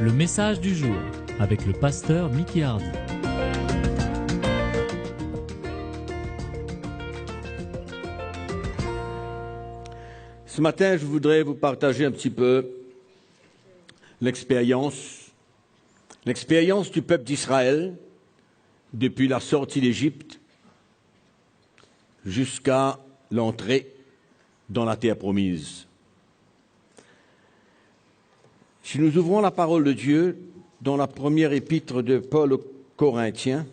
Le message du jour avec le pasteur Mickey Hardy. Ce matin, je voudrais vous partager un petit peu l'expérience du peuple d'Israël depuis la sortie d'Égypte jusqu'à l'entrée dans la terre promise. Si nous ouvrons la parole de Dieu dans la première épître de Paul aux Corinthiens,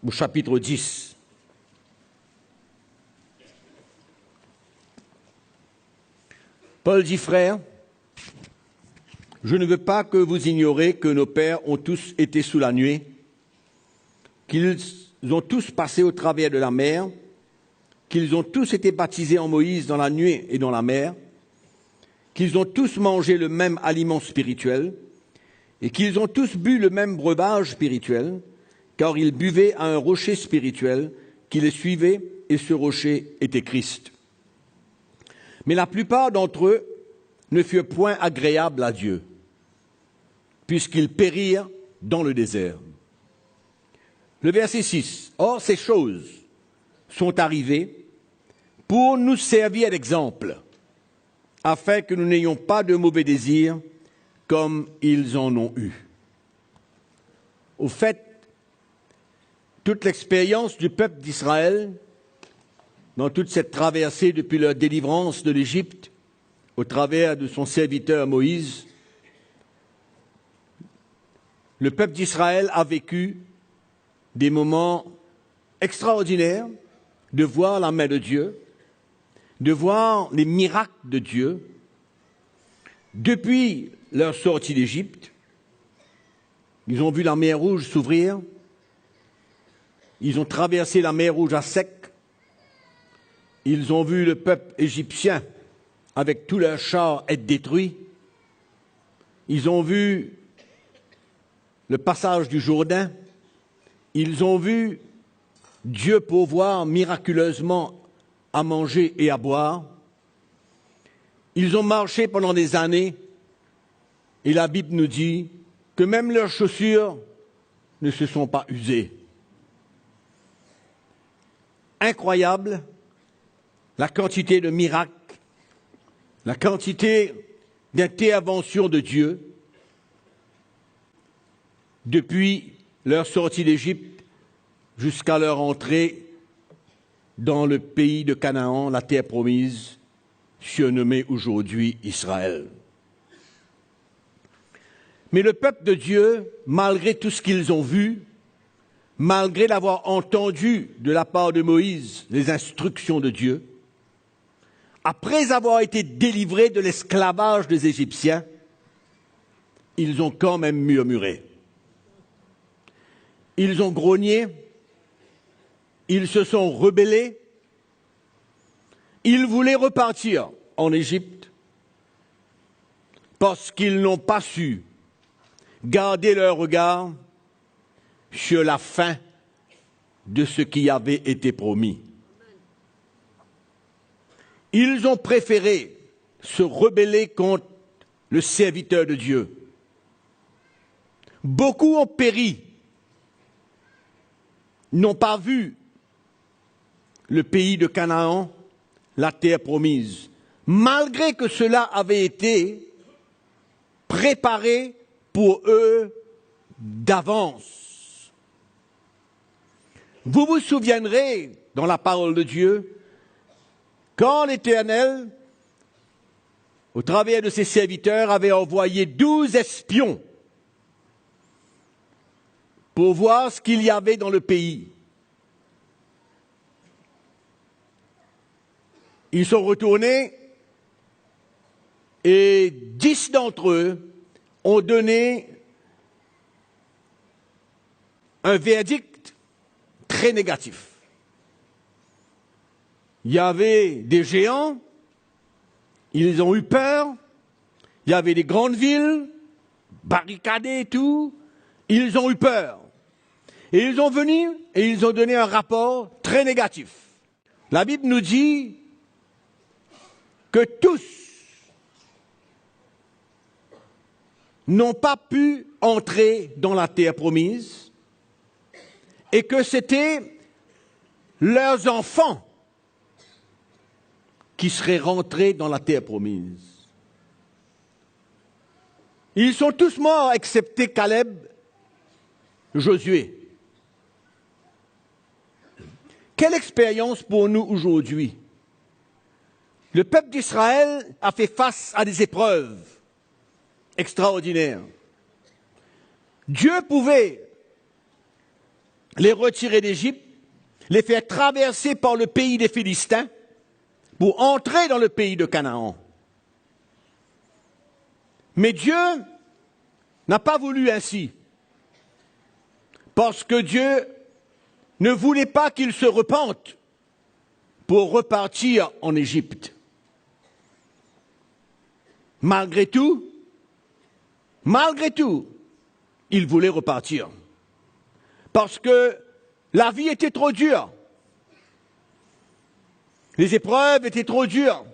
au chapitre 10. Paul dit, frères, je ne veux pas que vous ignoriez que nos pères ont tous été sous la nuée, qu'ils ont tous passé au travers de la mer, qu'ils ont tous été baptisés en Moïse dans la nuée et dans la mer, qu'ils ont tous mangé le même aliment spirituel et qu'ils ont tous bu le même breuvage spirituel, car ils buvaient à un rocher spirituel qui les suivait, et ce rocher était Christ. Mais la plupart d'entre eux ne furent point agréables à Dieu, puisqu'ils périrent dans le désert. Le verset 6. Or, ces choses sont arrivées pour nous servir d'exemple, afin que nous n'ayons pas de mauvais désirs comme ils en ont eu. Au fait, toute l'expérience du peuple d'Israël, dans toute cette traversée depuis leur délivrance de l'Égypte, au travers de son serviteur Moïse, le peuple d'Israël a vécu des moments extraordinaires de voir la main de Dieu, de voir les miracles de Dieu. Depuis leur sortie d'Égypte, ils ont vu la mer Rouge s'ouvrir. Ils ont traversé la mer Rouge à sec. Ils ont vu le peuple égyptien, avec tous leurs chars, être détruit. Ils ont vu le passage du Jourdain. Ils ont vu Dieu pourvoir miraculeusement à manger et à boire. Ils ont marché pendant des années. Et la Bible nous dit que même leurs chaussures ne se sont pas usées. Incroyable, la quantité de miracles, la quantité d'interventions de Dieu depuis leur sortie d'Égypte jusqu'à leur entrée dans le pays de Canaan, la terre promise, surnommée aujourd'hui Israël. Mais le peuple de Dieu, malgré tout ce qu'ils ont vu, malgré l'avoir entendu de la part de Moïse les instructions de Dieu, après avoir été délivrés de l'esclavage des Égyptiens, ils ont quand même murmuré. Ils ont grogné, ils se sont rebellés, ils voulaient repartir en Égypte parce qu'ils n'ont pas su garder leur regard sur la fin de ce qui avait été promis. Ils ont préféré se rebeller contre le serviteur de Dieu. Beaucoup ont péri, n'ont pas vu le pays de Canaan, la terre promise, malgré que cela avait été préparé pour eux d'avance. Vous vous souviendrez, dans la parole de Dieu, quand l'Éternel, au travers de ses serviteurs, avait envoyé 12 espions pour voir ce qu'il y avait dans le pays. Ils sont retournés et 10 d'entre eux ont donné un verdict très négatif. Il y avait des géants, ils ont eu peur, il y avait des grandes villes, barricadées et tout, ils ont eu peur. Et ils sont venus et ils ont donné un rapport très négatif. La Bible nous dit que tous n'ont pas pu entrer dans la terre promise et que c'était leurs enfants qui seraient rentrés dans la terre promise. Ils sont tous morts, excepté Caleb, Josué. Quelle expérience pour nous aujourd'hui? Le peuple d'Israël a fait face à des épreuves extraordinaires. Dieu pouvait les retirer d'Égypte, les faire traverser par le pays des Philistins pour entrer dans le pays de Canaan. Mais Dieu n'a pas voulu ainsi, parce que Dieu ne voulait pas qu'ils se repentent pour repartir en Égypte. Malgré tout, il voulait repartir, parce que la vie était trop dure. Les épreuves étaient trop dures.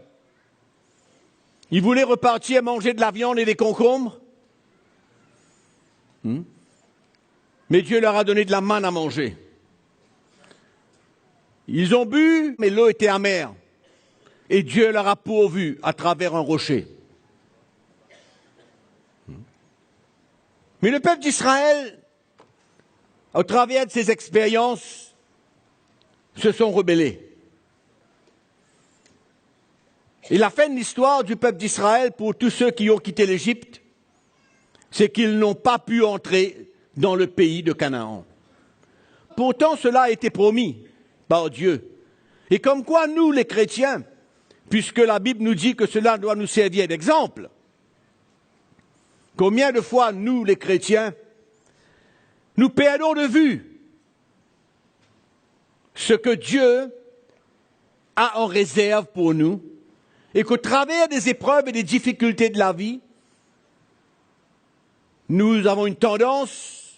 Ils voulaient repartir manger de la viande et des concombres. Mais Dieu leur a donné de la manne à manger. Ils ont bu, mais l'eau était amère. Et Dieu leur a pourvu à travers un rocher. Mais le peuple d'Israël, au travers de ces expériences, se sont rebellés. Et la fin de l'histoire du peuple d'Israël, pour tous ceux qui ont quitté l'Égypte, c'est qu'ils n'ont pas pu entrer dans le pays de Canaan. Pourtant, cela a été promis par Dieu. Et comme quoi, nous, les chrétiens, puisque la Bible nous dit que cela doit nous servir d'exemple, combien de fois, nous, les chrétiens, nous perdons de vue ce que Dieu a en réserve pour nous, et qu'au travers des épreuves et des difficultés de la vie, nous avons une tendance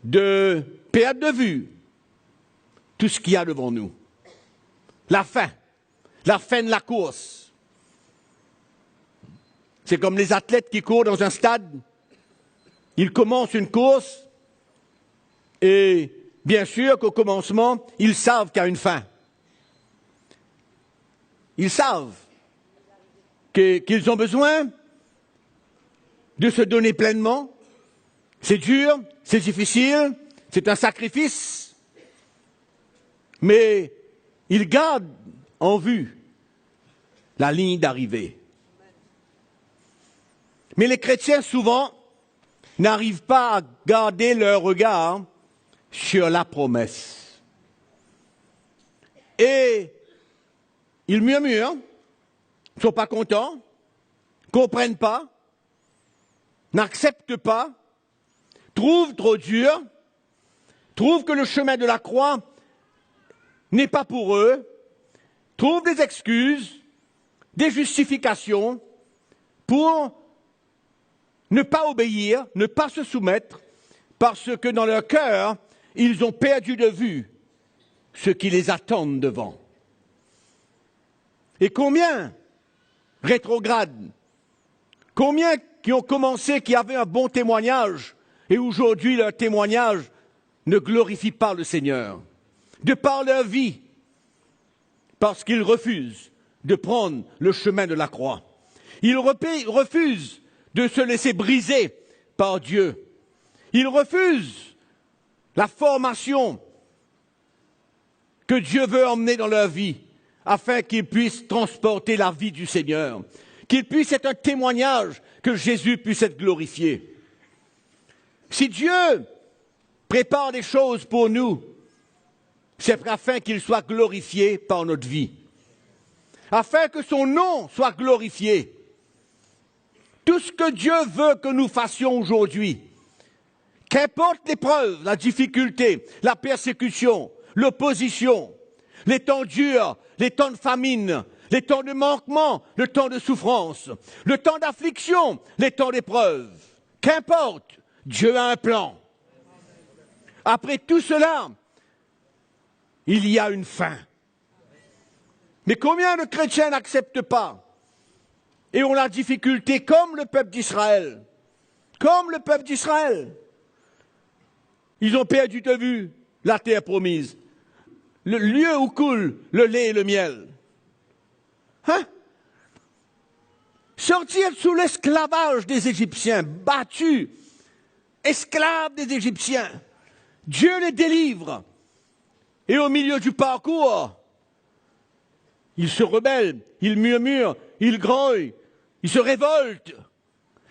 de perdre de vue tout ce qu'il y a devant nous. La fin de la course. C'est comme les athlètes qui courent dans un stade. Ils commencent une course et bien sûr qu'au commencement, ils savent qu'il y a une fin. Ils savent qu'ils ont besoin de se donner pleinement. C'est dur, c'est difficile, c'est un sacrifice, mais ils gardent en vue la ligne d'arrivée. Mais les chrétiens, souvent, n'arrivent pas à garder leur regard sur la promesse. Et ils murmurent, ne sont pas contents, ne comprennent pas, n'acceptent pas, trouvent trop dur, trouvent que le chemin de la croix n'est pas pour eux, trouvent des excuses, des justifications pour ne pas obéir, ne pas se soumettre, parce que dans leur cœur, ils ont perdu de vue ce qui les attend devant. Et combien rétrogrades, combien qui ont commencé, qui avaient un bon témoignage, et aujourd'hui leur témoignage ne glorifie pas le Seigneur, de par leur vie, parce qu'ils refusent de prendre le chemin de la croix. Ils refusent de se laisser briser par Dieu. Ils refusent la formation que Dieu veut emmener dans leur vie, afin qu'ils puissent transporter la vie du Seigneur, qu'ils puissent être un témoignage, que Jésus puisse être glorifié. Si Dieu prépare des choses pour nous, c'est afin qu'il soit glorifié par notre vie, afin que son nom soit glorifié. Tout ce que Dieu veut que nous fassions aujourd'hui, qu'importe l'épreuve, la difficulté, la persécution, l'opposition, les temps durs, les temps de famine, les temps de manquement, le temps de souffrance, le temps d'affliction, les temps d'épreuve. Qu'importe, Dieu a un plan. Après tout cela, il y a une fin. Mais combien de chrétiens n'acceptent pas et ont la difficulté comme le peuple d'Israël? Comme le peuple d'Israël. Ils ont perdu de vue la terre promise, le lieu où coule le lait et le miel. Hein? Sortir sous l'esclavage des Égyptiens, battus, esclaves des Égyptiens. Dieu les délivre. Et au milieu du parcours, ils se rebellent, ils murmurent, ils grognent, ils se révoltent.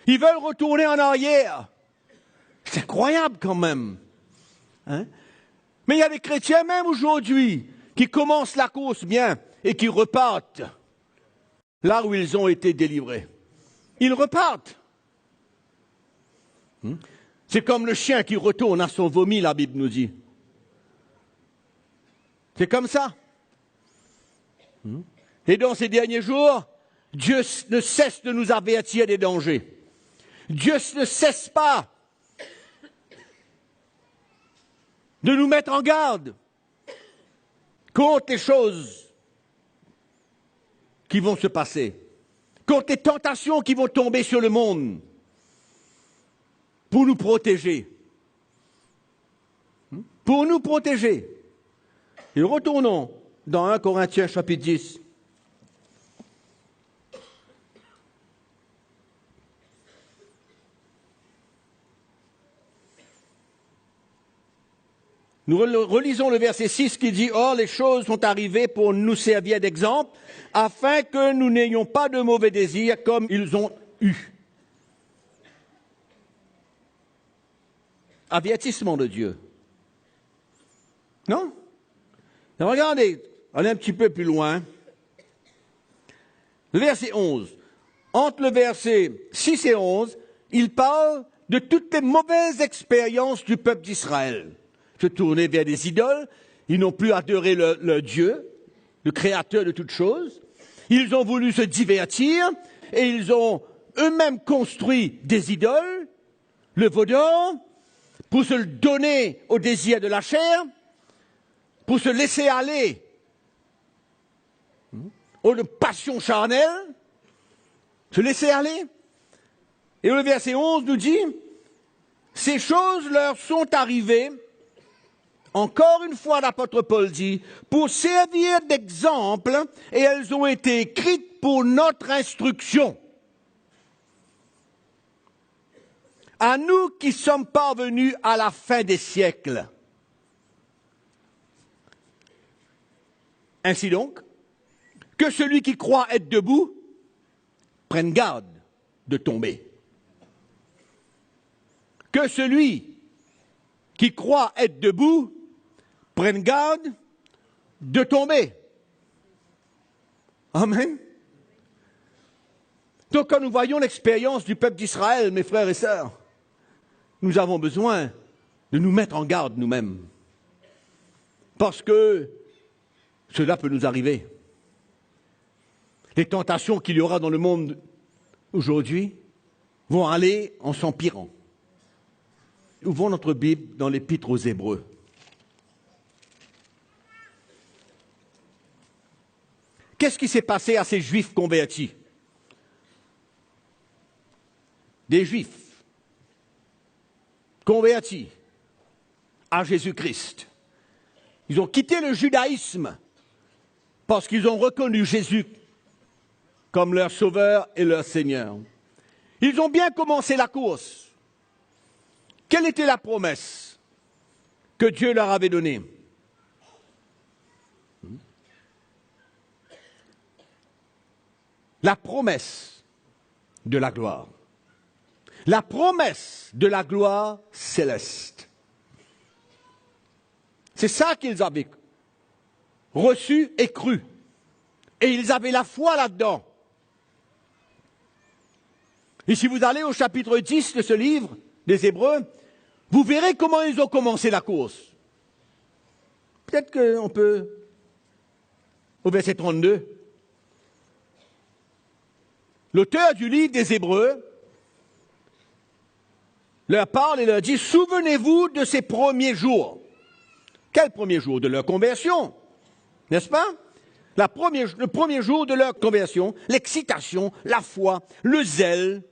Ils veulent retourner en arrière. C'est incroyable quand même. Hein? Mais il y a des chrétiens, même aujourd'hui, qui commencent la course bien et qui repartent là où ils ont été délivrés. Ils repartent. C'est comme le chien qui retourne à son vomi, la Bible nous dit. C'est comme ça. Et dans ces derniers jours, Dieu ne cesse de nous avertir des dangers. Dieu ne cesse pas de nous mettre en garde contre les choses qui vont se passer, contre les tentations qui vont tomber sur le monde pour nous protéger. Pour nous protéger. Et retournons dans 1 Corinthiens chapitre 10. Nous relisons le verset 6 qui dit « Or, les choses sont arrivées pour nous servir d'exemple, afin que nous n'ayons pas de mauvais désirs comme ils ont eu. » Avertissement de Dieu. Non? Et regardez, allez un petit peu plus loin. Le verset 11. Entre le verset 6 et 11, il parle de toutes les mauvaises expériences du peuple d'Israël. Se tourner vers des idoles, ils n'ont plus adoré le Dieu, le créateur de toutes choses. Ils ont voulu se divertir et ils ont eux-mêmes construit des idoles, le veau d'or, pour se le donner au désir de la chair, pour se laisser aller aux passions charnelles, se laisser aller. Et le verset 11 nous dit, ces choses leur sont arrivées. Encore une fois, l'apôtre Paul dit, pour servir d'exemple, et elles ont été écrites pour notre instruction. À nous qui sommes parvenus à la fin des siècles. Ainsi donc, que celui qui croit être debout prenne garde de tomber. Que celui qui croit être debout prenne garde de tomber. Amen. Donc quand nous voyons l'expérience du peuple d'Israël, mes frères et sœurs, nous avons besoin de nous mettre en garde nous-mêmes. Parce que cela peut nous arriver. Les tentations qu'il y aura dans le monde aujourd'hui vont aller en s'empirant. Ouvrons notre Bible dans l'Épître aux Hébreux. Qu'est-ce qui s'est passé à ces Juifs convertis? Des Juifs convertis à Jésus-Christ. Ils ont quitté le judaïsme parce qu'ils ont reconnu Jésus comme leur sauveur et leur Seigneur. Ils ont bien commencé la course. Quelle était la promesse que Dieu leur avait donnée? La promesse de la gloire. La promesse de la gloire céleste. C'est ça qu'ils avaient reçu et cru. Et ils avaient la foi là-dedans. Et si vous allez au chapitre 10 de ce livre des Hébreux, vous verrez comment ils ont commencé la course. Peut-être qu'on peut, au verset 32, l'auteur du livre des Hébreux leur parle et leur dit « Souvenez-vous de ces premiers jours. » Quels premiers jours? De leur conversion, n'est-ce pas? Le premier jour de leur conversion, l'excitation, la foi, le zèle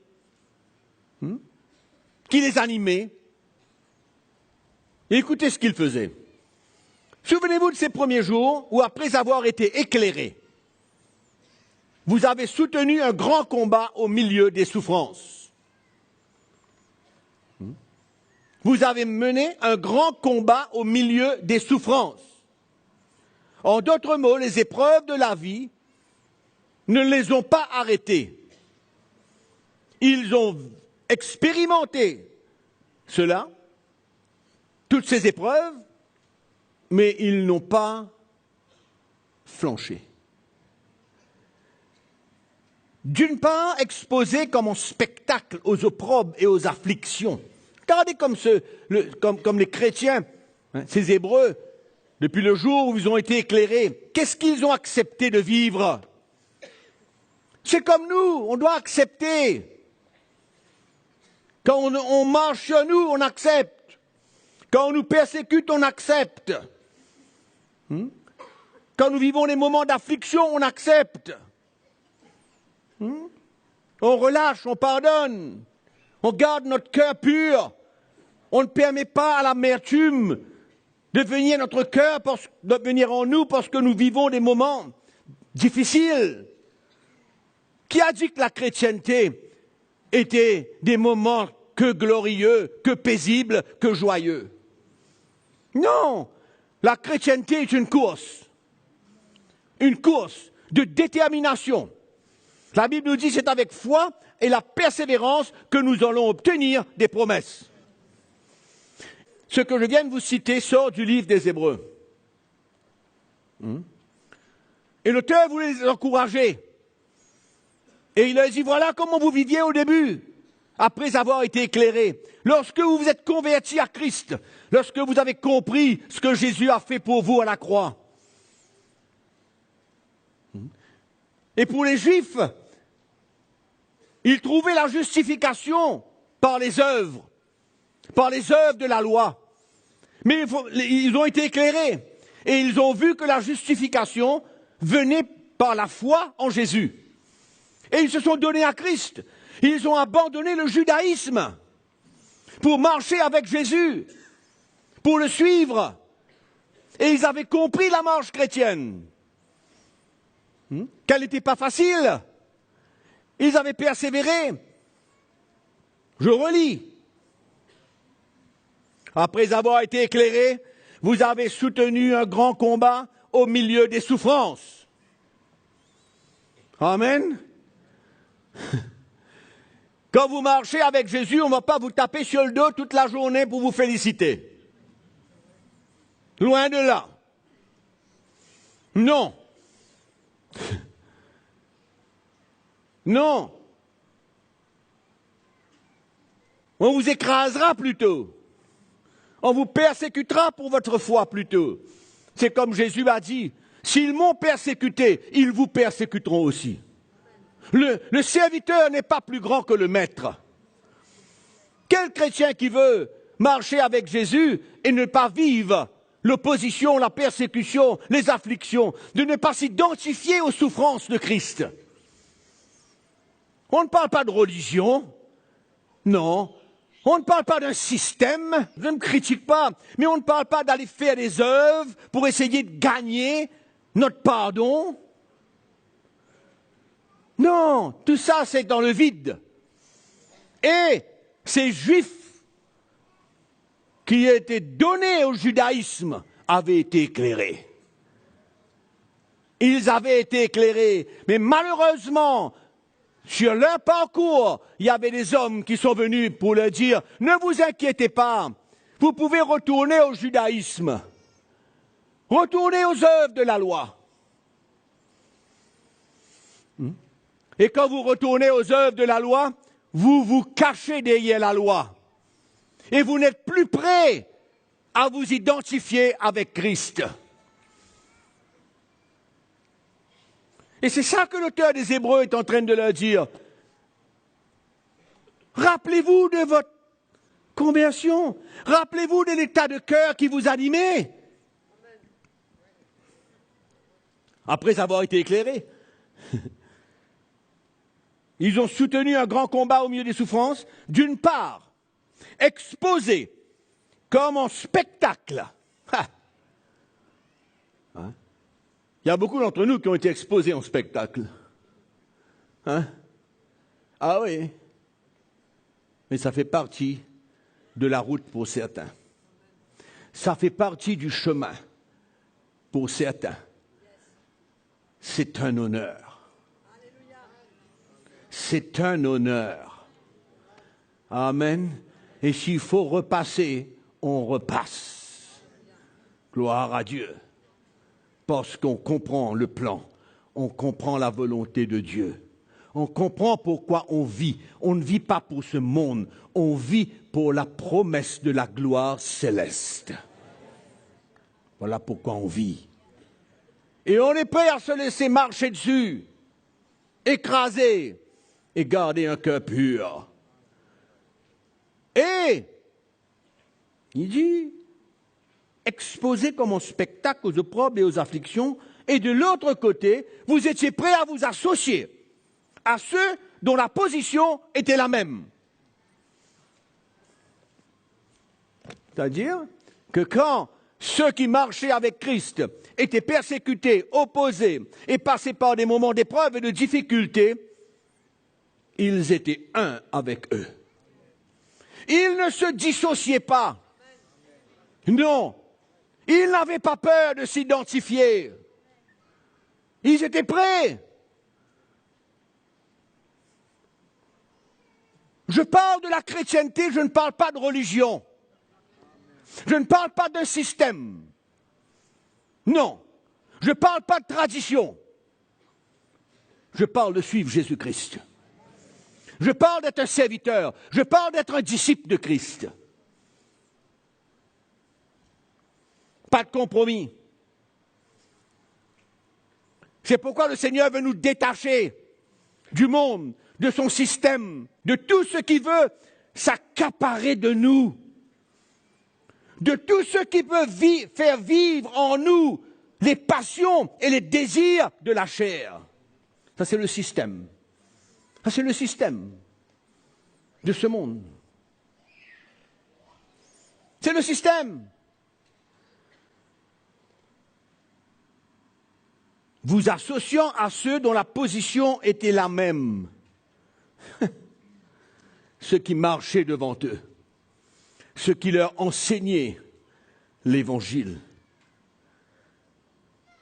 qui les animait. Et écoutez ce qu'ils faisaient. Souvenez-vous de ces premiers jours où, après avoir été éclairés, vous avez soutenu un grand combat au milieu des souffrances. Vous avez mené un grand combat au milieu des souffrances. En d'autres mots, les épreuves de la vie ne les ont pas arrêtés. Ils ont expérimenté cela, toutes ces épreuves, mais ils n'ont pas flanché. D'une part, exposés comme en spectacle aux opprobes et aux afflictions. Regardez comme les chrétiens, ces Hébreux, depuis le jour où ils ont été éclairés, qu'est-ce qu'ils ont accepté de vivre? C'est comme nous, on doit accepter. Quand on marche sur nous, on accepte. Quand on nous persécute, on accepte. Quand nous vivons des moments d'affliction, on accepte. On relâche, on pardonne. On garde notre cœur pur. On ne permet pas à l'amertume de venir notre cœur, de venir en nous parce que nous vivons des moments difficiles. Qui a dit que la chrétienté était des moments que glorieux, que paisibles, que joyeux? Non, la chrétienté est une course de détermination. La Bible nous dit que c'est avec foi et la persévérance que nous allons obtenir des promesses. Ce que je viens de vous citer sort du livre des Hébreux. Et l'auteur voulait les encourager. Et il a dit, voilà comment vous viviez au début, après avoir été éclairés. Lorsque vous vous êtes convertis à Christ, lorsque vous avez compris ce que Jésus a fait pour vous à la croix. Et pour les Juifs, ils trouvaient la justification par les œuvres de la loi. Mais ils ont été éclairés et ils ont vu que la justification venait par la foi en Jésus. Et ils se sont donnés à Christ. Ils ont abandonné le judaïsme pour marcher avec Jésus, pour le suivre. Et ils avaient compris la marche chrétienne, qu'elle n'était pas facile. Ils avaient persévéré. Je relis. Après avoir été éclairés, vous avez soutenu un grand combat au milieu des souffrances. Amen. Quand vous marchez avec Jésus, on ne va pas vous taper sur le dos toute la journée pour vous féliciter. Loin de là. Non. Non. On vous écrasera plutôt. On vous persécutera pour votre foi plutôt. C'est comme Jésus a dit, s'ils m'ont persécuté, ils vous persécuteront aussi. Le serviteur n'est pas plus grand que le maître. Quel chrétien qui veut marcher avec Jésus et ne pas vivre l'opposition, la persécution, les afflictions, de ne pas s'identifier aux souffrances de Christ? On ne parle pas de religion, non. On ne parle pas d'un système, je ne critique pas, mais on ne parle pas d'aller faire des œuvres pour essayer de gagner notre pardon. Non, tout ça c'est dans le vide. Et ces Juifs qui étaient donnés au judaïsme avaient été éclairés. Ils avaient été éclairés, mais malheureusement, sur leur parcours, il y avait des hommes qui sont venus pour leur dire « Ne vous inquiétez pas, vous pouvez retourner au judaïsme, retourner aux œuvres de la loi. » Et quand vous retournez aux œuvres de la loi, vous vous cachez derrière la loi. Et vous n'êtes plus prêts à vous identifier avec Christ. Et c'est ça que l'auteur des Hébreux est en train de leur dire. Rappelez-vous de votre conversion. Rappelez-vous de l'état de cœur qui vous animait. après avoir été éclairés. Ils ont soutenu un grand combat au milieu des souffrances, d'une part, exposés comme en spectacle. Hein? Il y a beaucoup d'entre nous qui ont été exposés en spectacle. Hein? Ah oui. Mais ça fait partie de la route pour certains. Ça fait partie du chemin pour certains. C'est un honneur. C'est un honneur. Amen. Et s'il faut repasser, on repasse. Gloire à Dieu. Parce qu'on comprend le plan, on comprend la volonté de Dieu. On comprend pourquoi on vit. On ne vit pas pour ce monde, on vit pour la promesse de la gloire céleste. Voilà pourquoi on vit. Et on est prêt à se laisser marcher dessus, écraser et garder un cœur pur. Et il dit, exposé comme un spectacle aux opprobres et aux afflictions, et de l'autre côté, vous étiez prêts à vous associer à ceux dont la position était la même. C'est-à-dire que quand ceux qui marchaient avec Christ étaient persécutés, opposés et passaient par des moments d'épreuve et de difficultés, ils étaient un avec eux. Ils ne se dissociaient pas. Non, ils n'avaient pas peur de s'identifier. Ils étaient prêts. Je parle de la chrétienté, je ne parle pas de religion. Je ne parle pas d'un système. Non, je ne parle pas de tradition. Je parle de suivre Jésus-Christ. Je parle d'être un serviteur. Je parle d'être un disciple de Christ. Pas de compromis. C'est pourquoi le Seigneur veut nous détacher du monde, de son système, de tout ce qui veut s'accaparer de nous, de tout ce qui peut faire vivre en nous les passions et les désirs de la chair. Ça, c'est le système. Ça, c'est le système de ce monde. C'est le système. Vous associant à ceux dont la position était la même. Ceux qui marchaient devant eux. Ceux qui leur enseignaient l'Évangile.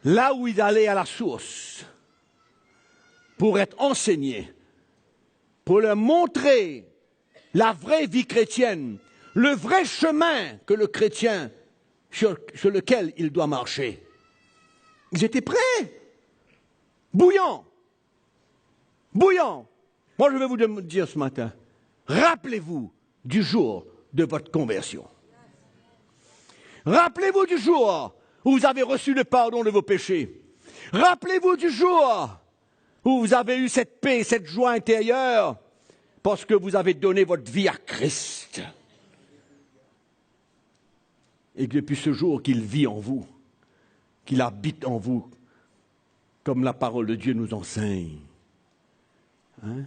Là où ils allaient à la source pour être enseignés, pour leur montrer la vraie vie chrétienne, le vrai chemin que le chrétien, sur lequel il doit marcher. Ils étaient prêts. Bouillants. Bouillants. Moi, je vais vous dire ce matin, rappelez-vous du jour de votre conversion. Rappelez-vous du jour où vous avez reçu le pardon de vos péchés. Rappelez-vous du jour où vous avez eu cette paix, cette joie intérieure, parce que vous avez donné votre vie à Christ. Et que depuis ce jour qu'il vit en vous, qu'il habite en vous, comme la parole de Dieu nous enseigne. Hein?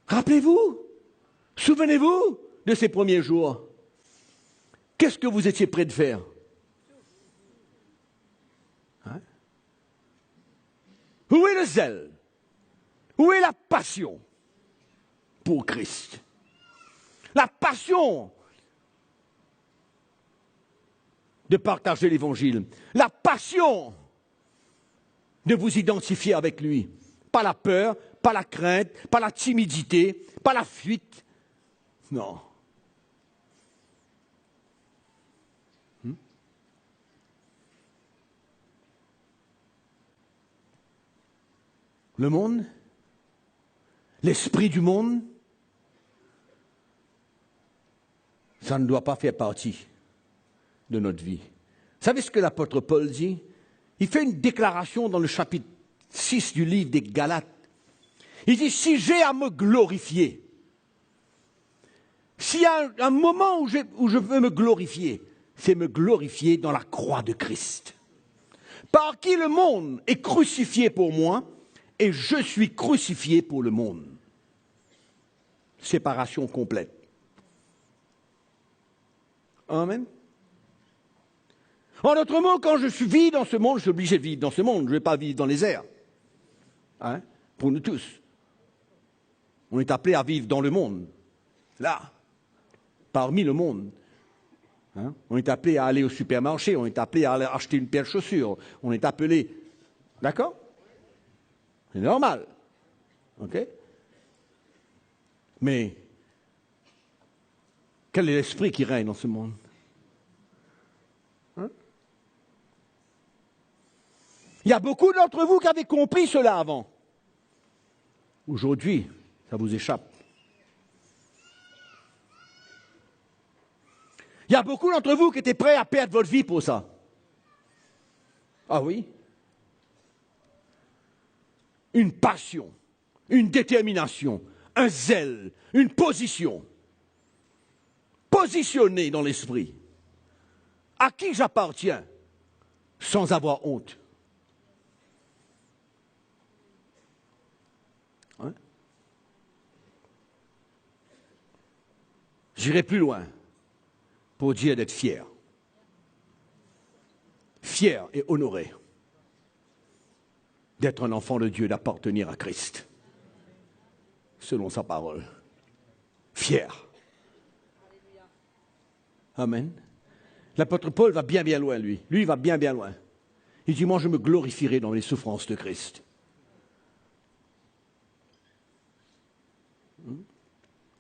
Rappelez-vous, souvenez-vous de ces premiers jours. Qu'est-ce que vous étiez prêts de faire? Hein? Où est le zèle? Où est la passion pour Christ? La passion de partager l'Évangile. La passion de vous identifier avec lui. Pas la peur, pas la crainte, pas la timidité, pas la fuite. Non. Le monde, l'esprit du monde, ça ne doit pas faire partie de notre vie. Vous savez ce que l'apôtre Paul dit? Il fait une déclaration dans le chapitre 6 du livre des Galates. Il dit, si j'ai à me glorifier, s'il y a un moment où je veux me glorifier, c'est me glorifier dans la croix de Christ. par qui le monde est crucifié pour moi, et je suis crucifié pour le monde. Séparation complète. Amen. En d'autres mots, quand je vis dans ce monde, je suis obligé de vivre dans ce monde, je ne vais pas vivre dans les airs. Hein? Pour nous tous. On est appelé à vivre dans le monde. Là, parmi le monde. Hein? On est appelé à aller au supermarché, on est appelé à aller acheter une paire de chaussures, on est appelé... D'accord? C'est normal. OK? Mais, quel est l'esprit qui règne dans ce monde? Hein? Il y a beaucoup d'entre vous qui avaient compris cela avant. Aujourd'hui, ça vous échappe. Il y a beaucoup d'entre vous qui étaient prêts à perdre votre vie pour ça. Ah oui? Une passion, une détermination, un zèle, une position. Positionné dans l'esprit. À qui j'appartiens sans avoir honte. Hein? J'irai plus loin pour dire d'être fier. Fier et honoré d'être un enfant de Dieu, d'appartenir à Christ, selon sa parole. Fier. Amen. L'apôtre Paul va bien bien loin, lui. Lui, il va bien bien loin. Il dit, moi, je me glorifierai dans les souffrances de Christ.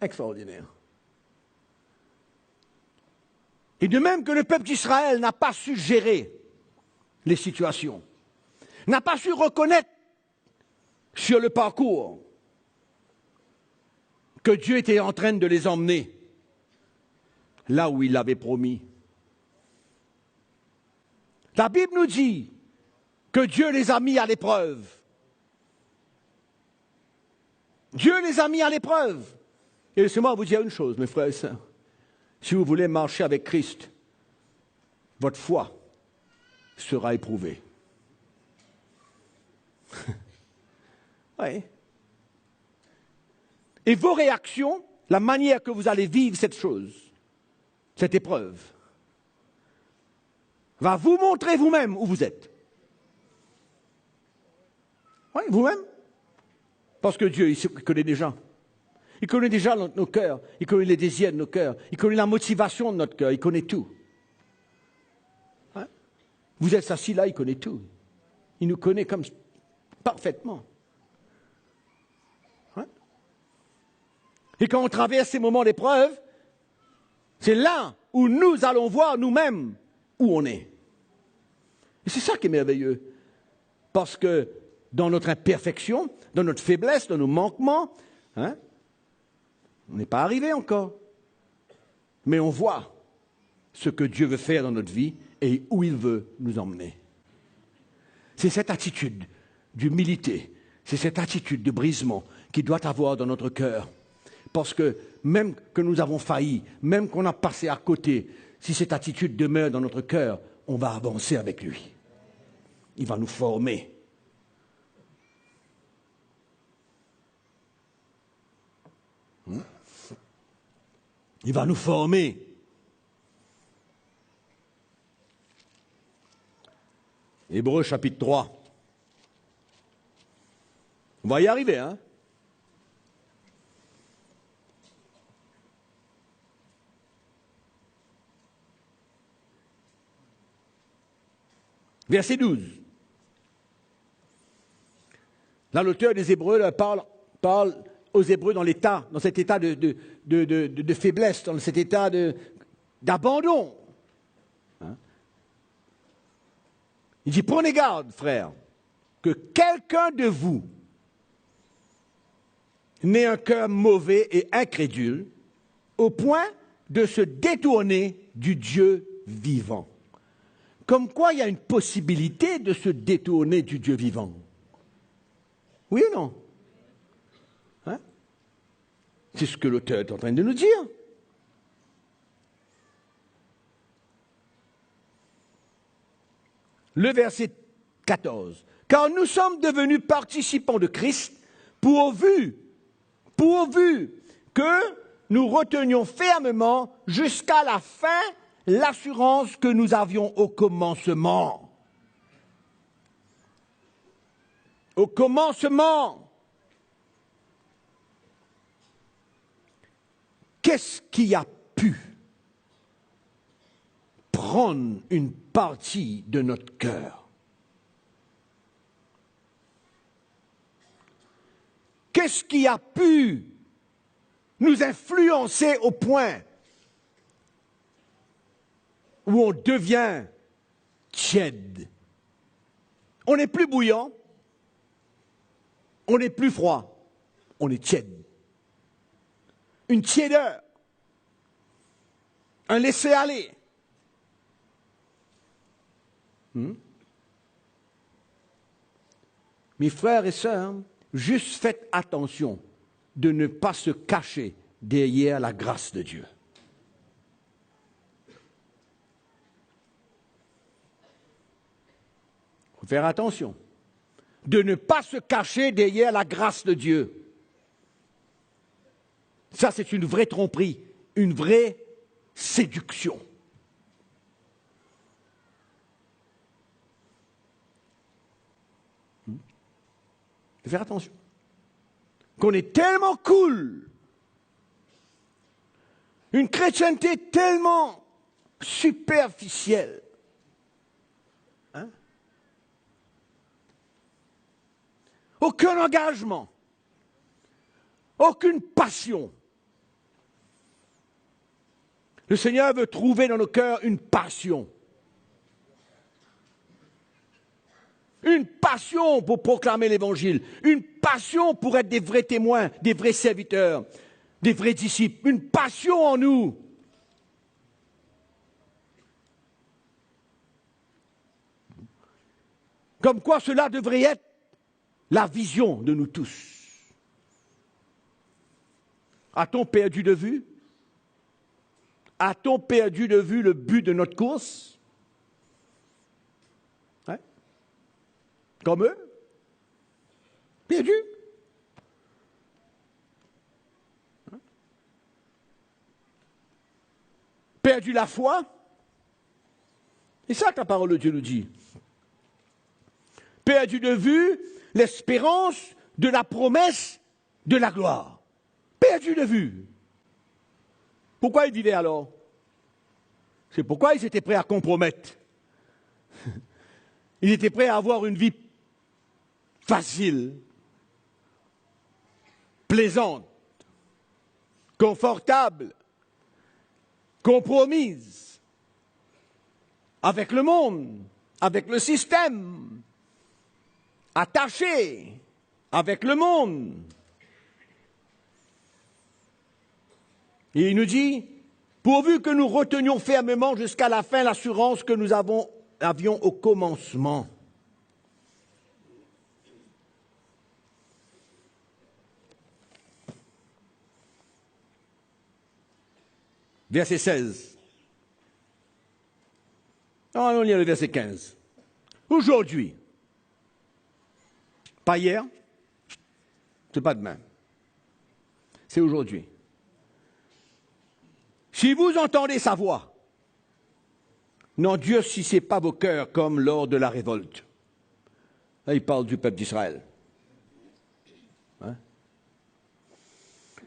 Extraordinaire. Et de même que le peuple d'Israël n'a pas su gérer les situations, n'a pas su reconnaître sur le parcours que Dieu était en train de les emmener là où il l'avait promis. La Bible nous dit que Dieu les a mis à l'épreuve. Dieu les a mis à l'épreuve. Et laissez-moi vous dire une chose, mes frères et sœurs. Si vous voulez marcher avec Christ, votre foi sera éprouvée. Oui. Et vos réactions, la manière que vous allez vivre cette chose, cette épreuve, va vous montrer vous-même où vous êtes. Oui, vous-même. Parce que Dieu, il connaît déjà. Il connaît déjà nos cœurs, il connaît les désirs de nos cœurs, il connaît la motivation de notre cœur, il connaît tout. Hein? Vous êtes assis là, il connaît tout. Il nous connaît comme parfaitement. Hein? Et quand on traverse ces moments d'épreuve, c'est là où nous allons voir nous-mêmes où on est. Et c'est ça qui est merveilleux. Parce que dans notre imperfection, dans notre faiblesse, dans nos manquements, hein, on n'est pas arrivé encore. Mais on voit ce que Dieu veut faire dans notre vie et où il veut nous emmener. C'est cette attitude d'humilité, c'est cette attitude de brisement qu'il doit avoir dans notre cœur. Parce que même que nous avons failli, même qu'on a passé à côté, si cette attitude demeure dans notre cœur, on va avancer avec lui. Il va nous former. Il va nous former. Hébreux chapitre 3. On va y arriver, hein? Verset 12. Là, l'auteur des Hébreux parle aux Hébreux dans cet état de faiblesse, dans cet état d'abandon. Hein? Il dit, prenez garde, frères, que quelqu'un de vous n'ait un cœur mauvais et incrédule, au point de se détourner du Dieu vivant. Comme quoi il y a une possibilité de se détourner du Dieu vivant. Oui ou non? Hein? C'est ce que l'auteur est en train de nous dire. Le verset 14. Car nous sommes devenus participants de Christ pourvu que nous retenions fermement jusqu'à la fin l'assurance que nous avions au commencement. Au commencement. Qu'est-ce qui a pu prendre une partie de notre cœur? Qu'est-ce qui a pu nous influencer au point où on devient tiède? On n'est plus bouillant, on n'est plus froid, on est tiède. Une tiédeur, un laisser-aller. Mes frères et sœurs, juste faites attention de ne pas se cacher derrière la grâce de Dieu. Il faut faire attention de ne pas se cacher derrière la grâce de Dieu. Ça, c'est une vraie tromperie, une vraie séduction. Il faut faire attention. Qu'on est tellement cool, une chrétienté tellement superficielle, hein? Aucun engagement, aucune passion. Le Seigneur veut trouver dans nos cœurs une passion. Une passion pour proclamer l'Évangile. Une passion pour être des vrais témoins, des vrais serviteurs, des vrais disciples. Une passion en nous. Comme quoi cela devrait être la vision de nous tous. A-t-on perdu de vue? A-t-on perdu de vue le but de notre course? Hein? Comme eux? Perdu? Hein? Perdu la foi? C'est ça que la parole de Dieu nous dit. Perdu de vue l'espérance de la promesse de la gloire. Perdu de vue. Pourquoi ils vivaient alors? C'est pourquoi ils étaient prêts à compromettre. Ils étaient prêts à avoir une vie facile, plaisante, confortable, compromise avec le monde, avec le système, attachés avec le monde. Et il nous dit, pourvu que nous retenions fermement jusqu'à la fin l'assurance que nous avions au commencement. Verset 16. Allons lire le verset 15. Aujourd'hui, pas hier, c'est pas demain, c'est aujourd'hui. Si vous entendez sa voix, n'endurcissez pas vos cœurs comme lors de la révolte. Là, il parle du peuple d'Israël. Hein?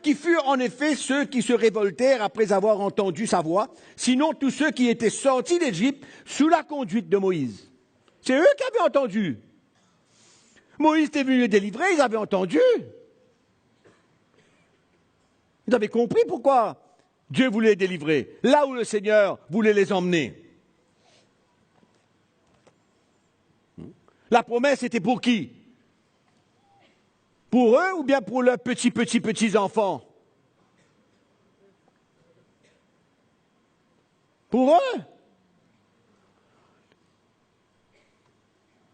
Qui furent en effet ceux qui se révoltèrent après avoir entendu sa voix, sinon tous ceux qui étaient sortis d'Égypte sous la conduite de Moïse. C'est eux qui avaient entendu. Moïse était venu les délivrer, ils avaient entendu. Ils avaient compris pourquoi Dieu voulait les délivrer, là où le Seigneur voulait les emmener. La promesse était pour qui? Pour eux ou bien pour leurs petits-enfants? Pour eux.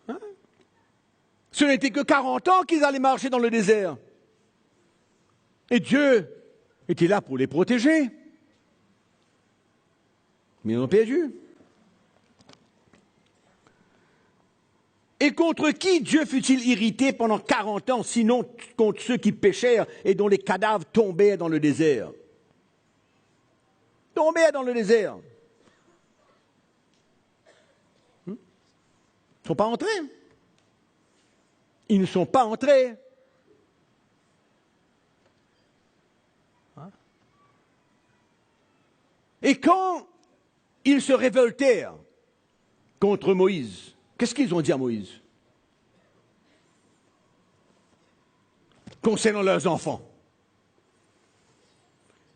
Hein? Ce n'était que 40 ans qu'ils allaient marcher dans le désert. Et Dieu était là pour les protéger. Mais ils ont perdu. Et contre qui Dieu fut-il irrité pendant 40 ans, sinon contre ceux qui péchèrent et dont les cadavres tombaient dans le désert? Tombaient dans le désert. Ils ne sont pas entrés. Ils ne sont pas entrés. Et quand ils se révoltèrent contre Moïse, qu'est-ce qu'ils ont dit à Moïse? Concernant leurs enfants.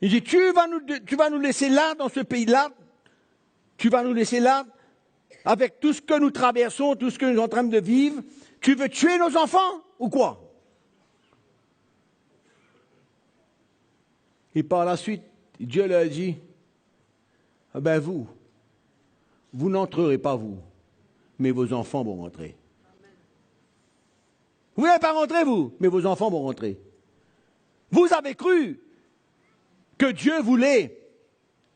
Il dit, tu vas nous laisser là, dans ce pays-là, tu vas nous laisser là, avec tout ce que nous traversons, tout ce que nous sommes en train de vivre, tu veux tuer nos enfants ou quoi? Et par la suite, Dieu leur a dit, ah ben vous n'entrerez pas vous, mais vos enfants vont rentrer. Vous n'allez pas rentrer vous, mais vos enfants vont rentrer. Vous avez cru que Dieu voulait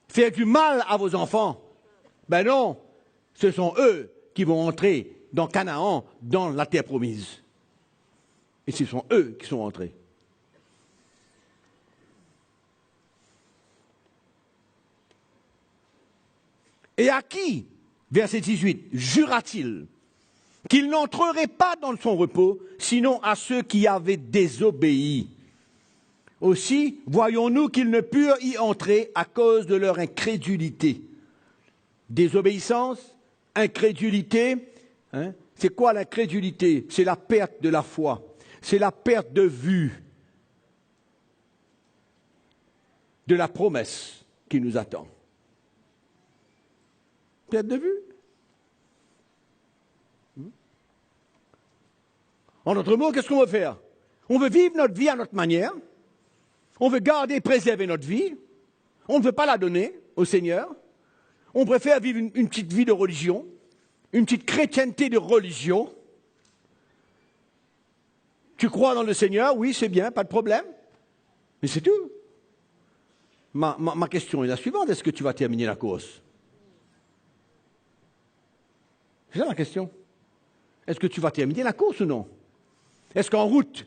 faire du mal à vos enfants. Ben non, ce sont eux qui vont entrer dans Canaan, dans la terre promise. Et ce sont eux qui sont entrés. Et à qui, verset 18, jura-t-il qu'il n'entrerait pas dans son repos, sinon à ceux qui avaient désobéi? Aussi, voyons-nous qu'ils ne purent y entrer à cause de leur incrédulité. Désobéissance, incrédulité, hein? C'est quoi l'incrédulité? C'est la perte de la foi, c'est la perte de vue de la promesse qui nous attend. Perte de vue. En d'autres mots, qu'est-ce qu'on veut faire? On veut vivre notre vie à notre manière. On veut garder et préserver notre vie. On ne veut pas la donner au Seigneur. On préfère vivre une petite vie de religion, une petite chrétienté de religion. Tu crois dans le Seigneur? Oui, c'est bien, pas de problème. Mais c'est tout. Ma question est la suivante. Est-ce que tu vas terminer la course? C'est ça la question. Est-ce que tu vas terminer la course ou non? Est-ce qu'en route,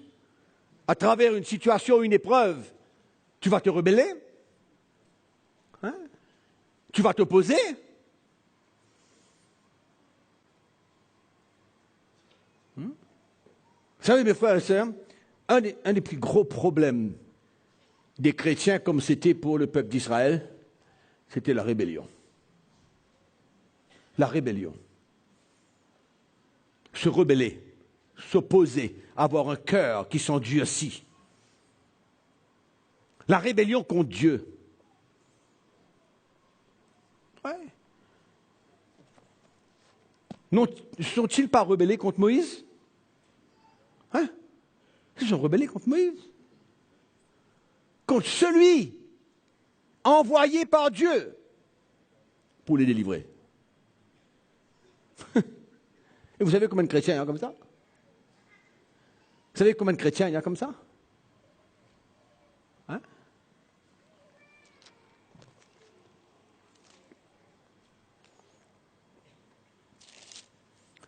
à travers une situation, une épreuve, tu vas te rebeller? Hein? Tu vas t'opposer? Vous savez, mes frères et sœurs, un des plus gros problèmes des chrétiens, comme c'était pour le peuple d'Israël, c'était la rébellion. La rébellion. Se rebeller, s'opposer, avoir un cœur qui s'endurcit. La rébellion contre Dieu. Ouais. Ne sont-ils pas rebellés contre Moïse? Hein? Ils sont rebellés contre Moïse. Contre celui envoyé par Dieu pour les délivrer. Et vous savez combien de chrétiens il y a comme ça? Vous savez combien de chrétiens il y a comme ça? Hein?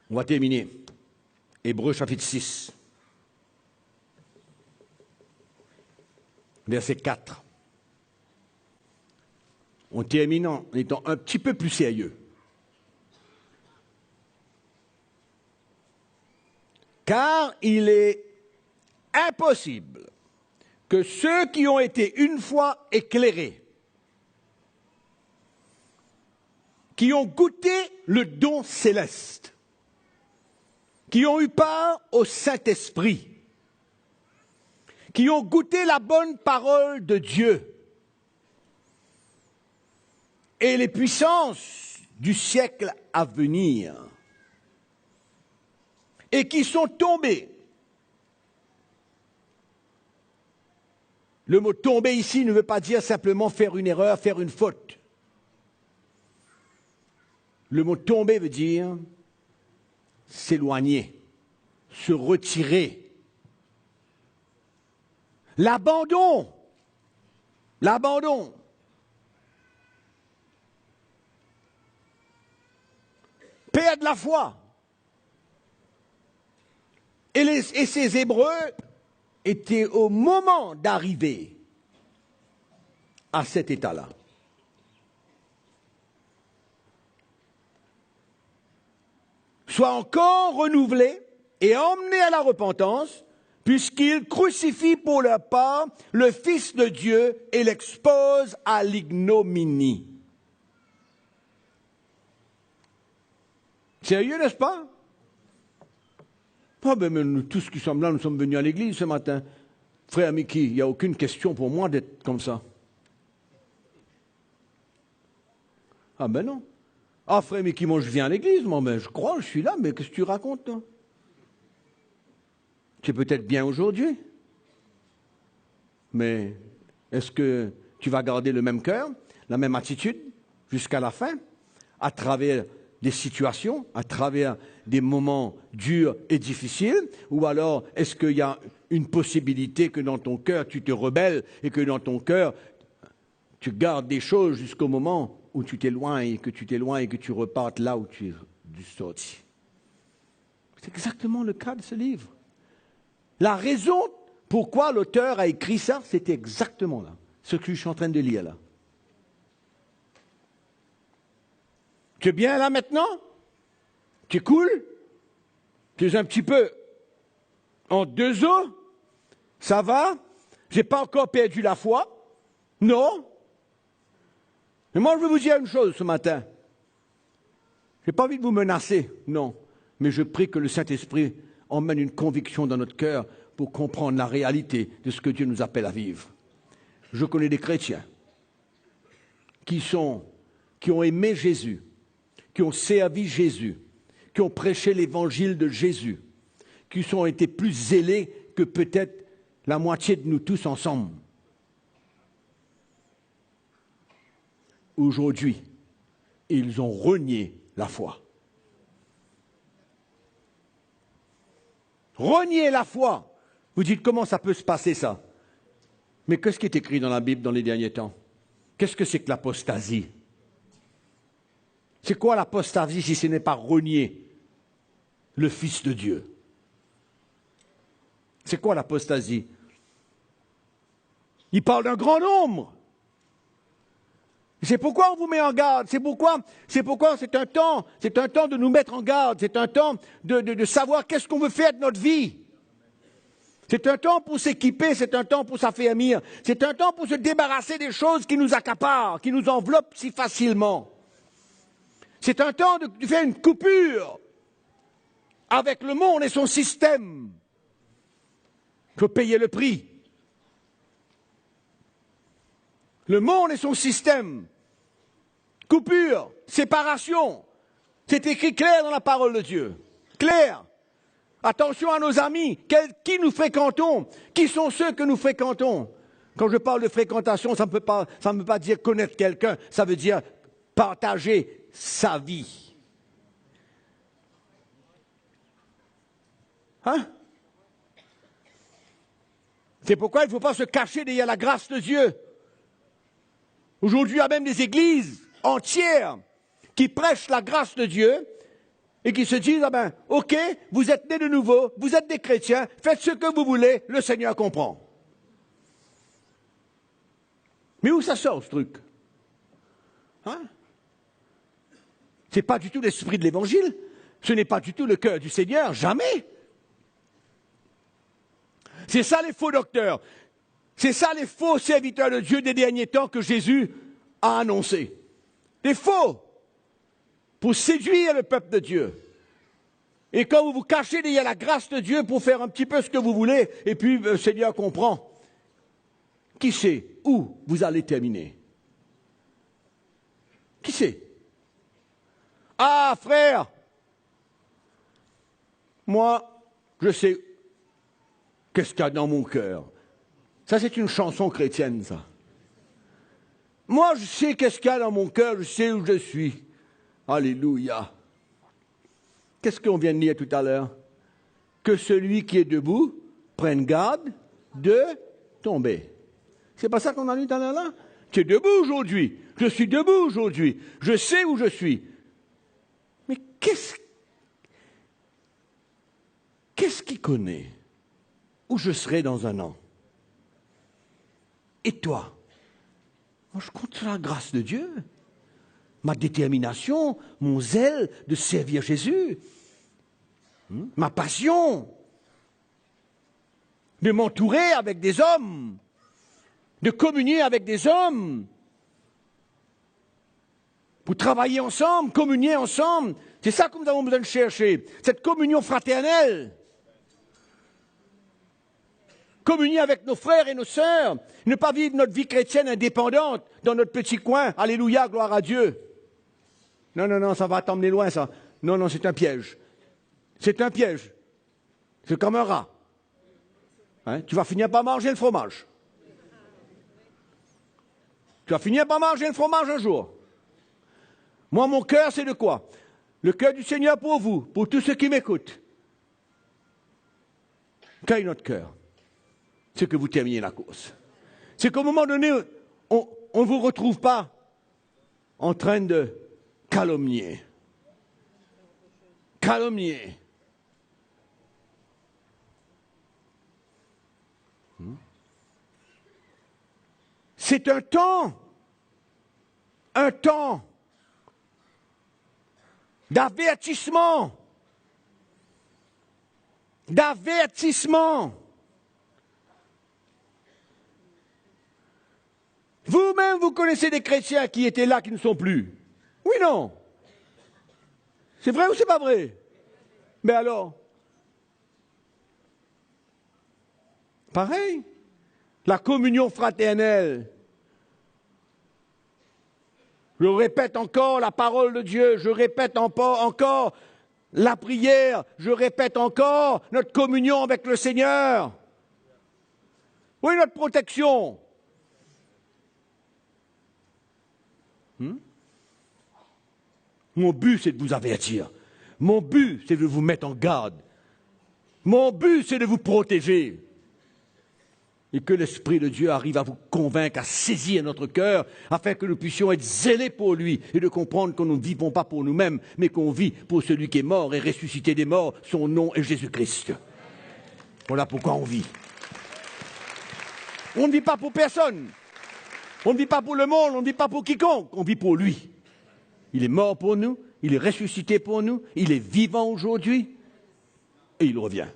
On va terminer. Hébreux chapitre 6. Verset 4. On termine en étant un petit peu plus sérieux. Car il est impossible que ceux qui ont été une fois éclairés, qui ont goûté le don céleste, qui ont eu part au Saint-Esprit, qui ont goûté la bonne parole de Dieu et les puissances du siècle à venir, et qui sont tombés. Le mot tomber ici ne veut pas dire simplement faire une erreur, faire une faute. Le mot tomber veut dire s'éloigner, se retirer. L'abandon. L'abandon. Perdre la foi. Et ces Hébreux étaient au moment d'arriver à cet état-là. Soit encore renouvelés et emmenés à la repentance, puisqu'ils crucifient pour leur part le Fils de Dieu et l'exposent à l'ignominie. Sérieux, n'est-ce pas? Ah ben, nous tous qui sommes là, nous sommes venus à l'église ce matin. Frère Mickey, il n'y a aucune question pour moi d'être comme ça. Ah ben non. Ah frère Mickey, moi je viens à l'église, moi, ben, je crois, je suis là, mais qu'est-ce que tu racontes, toi? Tu es peut-être bien aujourd'hui, mais est-ce que tu vas garder le même cœur, la même attitude jusqu'à la fin, à travers des situations, à travers des moments durs et difficiles, ou alors est-ce qu'il y a une possibilité que dans ton cœur tu te rebelles et que dans ton cœur tu gardes des choses jusqu'au moment où tu t'éloignes et que tu repartes là où tu es sorti. C'est exactement le cas de ce livre. La raison pourquoi l'auteur a écrit ça, c'était exactement là, ce que je suis en train de lire là. Tu es bien là maintenant? Tu es cool? Tu es un petit peu en deux eaux? Ça va? J'ai pas encore perdu la foi? Non? Mais moi je vais vous dire une chose ce matin. Je n'ai pas envie de vous menacer, non. Mais je prie que le Saint-Esprit emmène une conviction dans notre cœur pour comprendre la réalité de ce que Dieu nous appelle à vivre. Je connais des chrétiens qui ont aimé Jésus, qui ont servi Jésus, qui ont prêché l'évangile de Jésus, qui ont été plus zélés que peut-être la moitié de nous tous ensemble. Aujourd'hui, ils ont renié la foi. Renier la foi. Vous dites comment ça peut se passer ça? Mais qu'est-ce qui est écrit dans la Bible dans les derniers temps? Qu'est-ce que c'est que l'apostasie? C'est quoi l'apostasie si ce n'est pas renier le Fils de Dieu? C'est quoi l'apostasie? Il parle d'un grand nombre. C'est pourquoi on vous met en garde, c'est pourquoi c'est un temps de nous mettre en garde, c'est un temps de savoir qu'est-ce qu'on veut faire de notre vie. C'est un temps pour s'équiper, c'est un temps pour s'affermir, c'est un temps pour se débarrasser des choses qui nous accaparent, qui nous enveloppent si facilement. C'est un temps de faire une coupure avec le monde et son système. Il faut payer le prix. Le monde et son système. Coupure, séparation. C'est écrit clair dans la parole de Dieu. Clair. Attention à nos amis. Qui nous fréquentons? Qui sont ceux que nous fréquentons? Quand je parle de fréquentation, ça ne veut pas dire connaître quelqu'un. Ça veut dire partager sa vie. Hein? C'est pourquoi il ne faut pas se cacher derrière la grâce de Dieu. Aujourd'hui, il y a même des églises entières qui prêchent la grâce de Dieu et qui se disent, ah ben, ok, vous êtes nés de nouveau, vous êtes des chrétiens, faites ce que vous voulez, le Seigneur comprend. Mais où ça sort, ce truc? Hein? Ce n'est pas du tout l'esprit de l'Évangile, ce n'est pas du tout le cœur du Seigneur, jamais. C'est ça les faux docteurs. C'est ça les faux serviteurs de Dieu des derniers temps que Jésus a annoncé. Des faux, pour séduire le peuple de Dieu. Et quand vous vous cachez derrière la grâce de Dieu pour faire un petit peu ce que vous voulez, et puis le Seigneur comprend, qui sait où vous allez terminer? Qui sait? Ah frère, moi je sais qu'est-ce qu'il y a dans mon cœur. Ça, c'est une chanson chrétienne, ça. Moi, je sais qu'est-ce qu'il y a dans mon cœur, je sais où je suis. Alléluia. Qu'est-ce qu'on vient de lire tout à l'heure? Que celui qui est debout prenne garde de tomber. C'est pas ça qu'on a lu tout à l'heure là? Tu es debout aujourd'hui. Je suis debout aujourd'hui. Je sais où je suis. Mais qu'est-ce est-ce qui connaît où je serai dans un an? Et toi? Moi, je compte sur la grâce de Dieu, ma détermination, mon zèle de servir Jésus, ma passion de m'entourer avec des hommes, de communier avec des hommes, pour travailler ensemble, communier ensemble. C'est ça que nous avons besoin de chercher, cette communion fraternelle. Communier avec nos frères et nos sœurs, ne pas vivre notre vie chrétienne indépendante dans notre petit coin. Alléluia, gloire à Dieu. Non, non, non, ça va t'emmener loin, ça. Non, non, c'est un piège. C'est un piège. C'est comme un rat. Hein? Tu vas finir par manger le fromage. Tu vas finir par manger le fromage un jour. Moi, mon cœur, c'est de quoi? Le cœur du Seigneur pour vous, pour tous ceux qui m'écoutent. Quel est notre cœur? C'est que vous terminiez la course. C'est qu'au moment donné, on ne vous retrouve pas en train de calomnier. Calomnier. C'est un temps d'avertissement. D'avertissement. Vous-même, vous connaissez des chrétiens qui étaient là, qui ne sont plus. Oui, non. C'est vrai ou c'est pas vrai? Mais alors? Pareil. La communion fraternelle. Je répète encore la parole de Dieu, je répète encore la prière, je répète encore notre communion avec le Seigneur. Oui, notre protection. Mon but, c'est de vous avertir. Mon but, c'est de vous mettre en garde. Mon but, c'est de vous protéger. Et que l'Esprit de Dieu arrive à vous convaincre, à saisir notre cœur, afin que nous puissions être zélés pour lui et de comprendre que nous ne vivons pas pour nous-mêmes, mais qu'on vit pour celui qui est mort et ressuscité des morts. Son nom est Jésus-Christ. Voilà pourquoi on vit. On ne vit pas pour personne. On ne vit pas pour le monde, on ne vit pas pour quiconque. On vit pour lui. Il est mort pour nous, il est ressuscité pour nous, il est vivant aujourd'hui et il revient.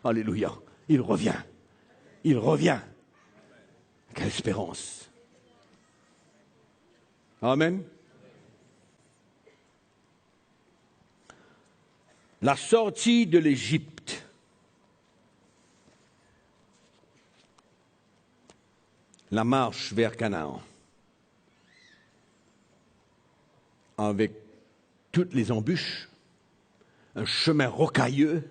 Alléluia, il revient. Il revient. Quelle espérance. Amen. La sortie de l'Égypte. La marche vers Canaan. Avec toutes les embûches, un chemin rocailleux,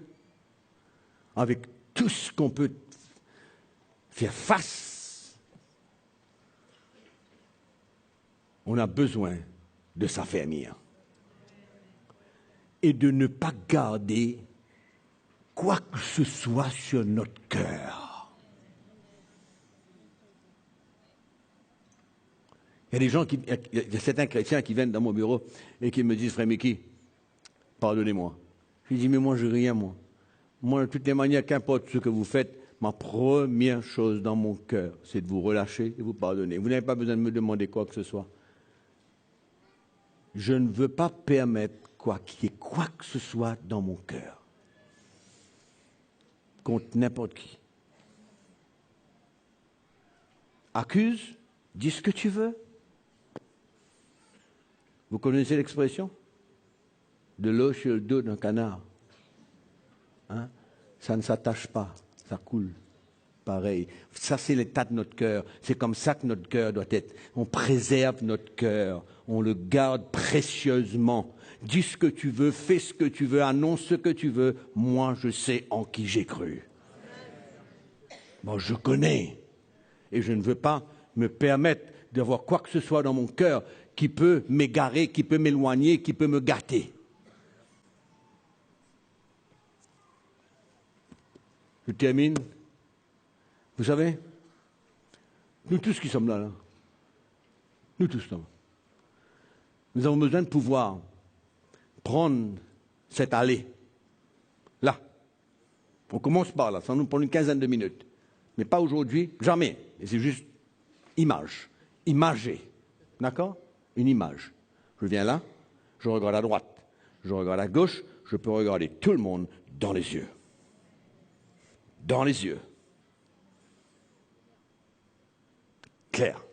avec tout ce qu'on peut faire face. On a besoin de s'affermir et de ne pas garder quoi que ce soit sur notre cœur. Il y a des gens il y a certains chrétiens qui viennent dans mon bureau et qui me disent, frère Mickey, pardonnez-moi. Je dis, mais moi je n'ai rien, moi. Moi, de toutes les manières, qu'importe ce que vous faites, ma première chose dans mon cœur, c'est de vous relâcher et vous pardonner. Vous n'avez pas besoin de me demander quoi que ce soit. Je ne veux pas permettre qu'il y ait quoi que ce soit dans mon cœur contre n'importe qui. Accuse, dis ce que tu veux. Vous connaissez l'expression? De l'eau sur le dos d'un canard. Hein? Ça ne s'attache pas, ça coule. Pareil. Ça, c'est l'état de notre cœur. C'est comme ça que notre cœur doit être. On préserve notre cœur. On le garde précieusement. Dis ce que tu veux, fais ce que tu veux, annonce ce que tu veux. Moi, je sais en qui j'ai cru. Bon, je connais. Et je ne veux pas me permettre d'avoir quoi que ce soit dans mon cœur qui peut m'égarer, qui peut m'éloigner, qui peut me gâter. Je termine. Vous savez, nous tous qui sommes là, nous tous là, nous avons besoin de pouvoir prendre cette allée, là, On commence par là, ça nous prend une quinzaine de minutes. Mais pas aujourd'hui, jamais. Et c'est juste image, imagé. D'accord? Une image. Je viens là, je regarde à droite, je regarde à gauche, je peux regarder tout le monde dans les yeux. Dans les yeux. Clair.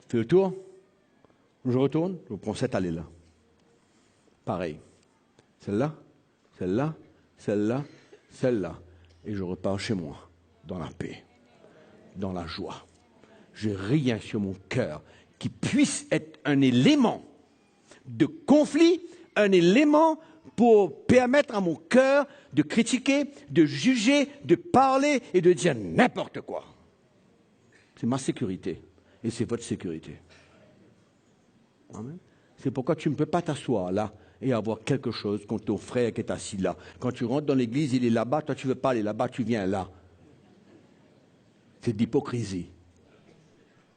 Fais le tour, je retourne, je prends cette allée-là. Pareil. Celle-là, celle-là, celle-là, celle-là. Et je repars chez moi, dans la paix, dans la joie. J'ai rien sur mon cœur qui puisse être un élément de conflit, un élément pour permettre à mon cœur de critiquer, de juger, de parler et de dire n'importe quoi. C'est ma sécurité et c'est votre sécurité. Amen. C'est pourquoi tu ne peux pas t'asseoir là et avoir quelque chose contre ton frère qui est assis là. Quand tu rentres dans l'église, il est là-bas, toi tu ne veux pas aller là-bas, tu viens là. C'est de l'hypocrisie.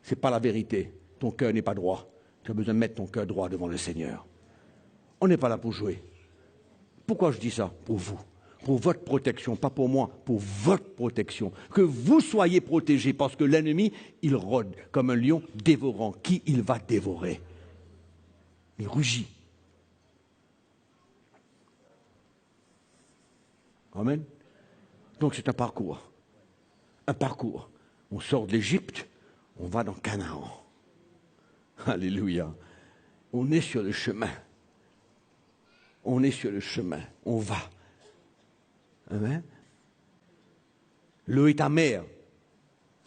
Ce n'est pas la vérité. Ton cœur n'est pas droit. Tu as besoin de mettre ton cœur droit devant le Seigneur. On n'est pas là pour jouer. Pourquoi je dis ça? Pour vous. Pour votre protection, pas pour moi, pour votre protection. Que vous soyez protégés, parce que l'ennemi, il rôde comme un lion dévorant. Qui il va dévorer? Il rugit. Amen. Donc c'est un parcours. Un parcours. On sort de l'Égypte, on va dans Canaan. Alléluia. On est sur le chemin. On est sur le chemin. On va. Amen. L'eau est amère.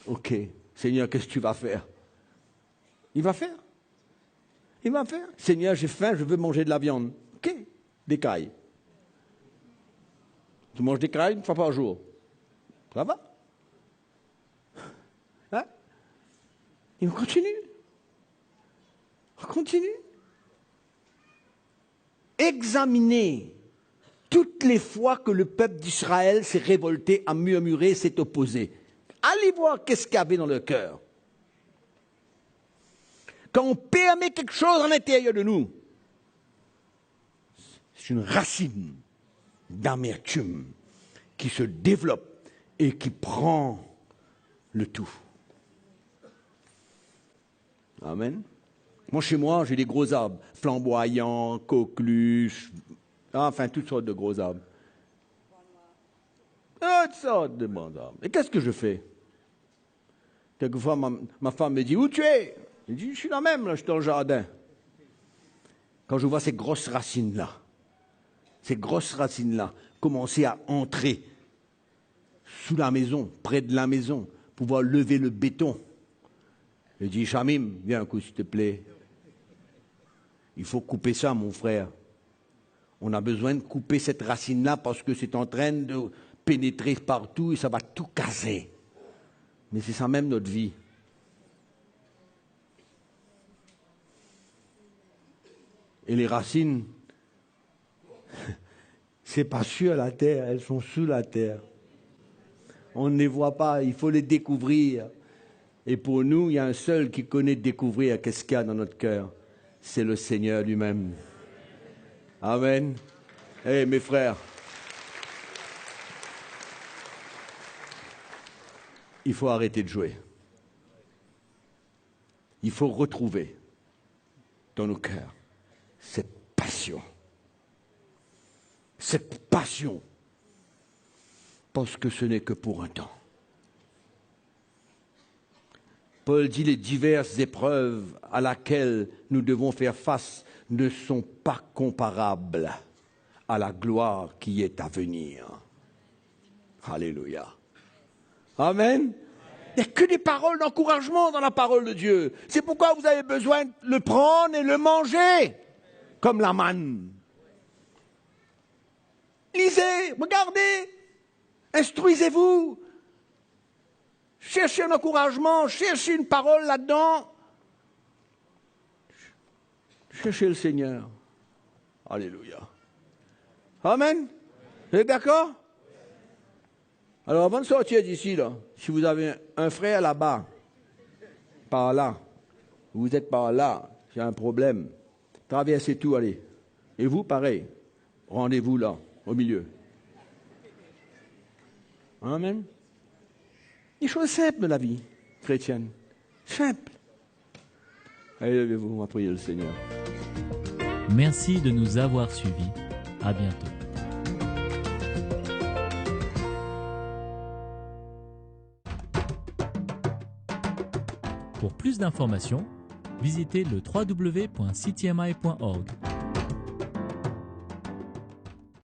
Ok. Seigneur, qu'est-ce que tu vas faire? Il va faire. Il va faire. Seigneur, j'ai faim, je veux manger de la viande. Ok. Des cailles. Tu manges des cailles une fois par jour. Ça va? Hein? Et on continue. On continue. Examinez toutes les fois que le peuple d'Israël s'est révolté, a murmuré, s'est opposé. Allez voir qu'est-ce qu'il y avait dans leur cœur. Quand on permet quelque chose à l'intérieur de nous, c'est une racine d'amertume qui se développe et qui prend le tout. Amen. Moi, chez moi, j'ai des gros arbres, flamboyants, coqueluches, enfin, toutes sortes de gros arbres. Toutes sortes de bons arbres. Et qu'est-ce que je fais? Quelquefois, ma femme me dit, où tu es? Je dis, je suis là même, là, je suis dans le jardin. Quand je vois ces grosses racines-là, commencer à entrer sous la maison, près de la maison, pouvoir lever le béton. Je dis, Chamim, viens un coup, s'il te plaît. Il faut couper ça, mon frère. On a besoin de couper cette racine-là parce que c'est en train de pénétrer partout et ça va tout casser. Mais c'est ça même notre vie. Et les racines, c'est pas sur la terre, elles sont sous la terre. On ne les voit pas, il faut les découvrir. Et pour nous, il y a un seul qui connaît découvrir qu'est-ce qu'il y a dans notre cœur. C'est le Seigneur lui-même. Amen. Eh, mes frères, il faut arrêter de jouer. Il faut retrouver dans nos cœurs cette passion. Cette passion. Parce que ce n'est que pour un temps. Paul dit les diverses épreuves à laquelle nous devons faire face ne sont pas comparables à la gloire qui est à venir. Alléluia. Amen. Il n'y a que des paroles d'encouragement dans la parole de Dieu. C'est pourquoi vous avez besoin de le prendre et le manger, comme la manne. Lisez, regardez, instruisez-vous. Cherchez un encouragement, cherchez une parole là-dedans. Cherchez le Seigneur. Alléluia. Amen. Vous êtes d'accord? Alors avant de sortir d'ici, là, si vous avez un frère là-bas, par là, vous êtes par là, il y a un problème, traversez tout, allez. Et vous, pareil, rendez-vous là. au milieu. Amen. Des choses simples de la vie chrétienne. Simple. Allez, levez-vous, on va prier le Seigneur. Merci de nous avoir suivis. À bientôt. Pour plus d'informations, visitez le www.ctmi.org.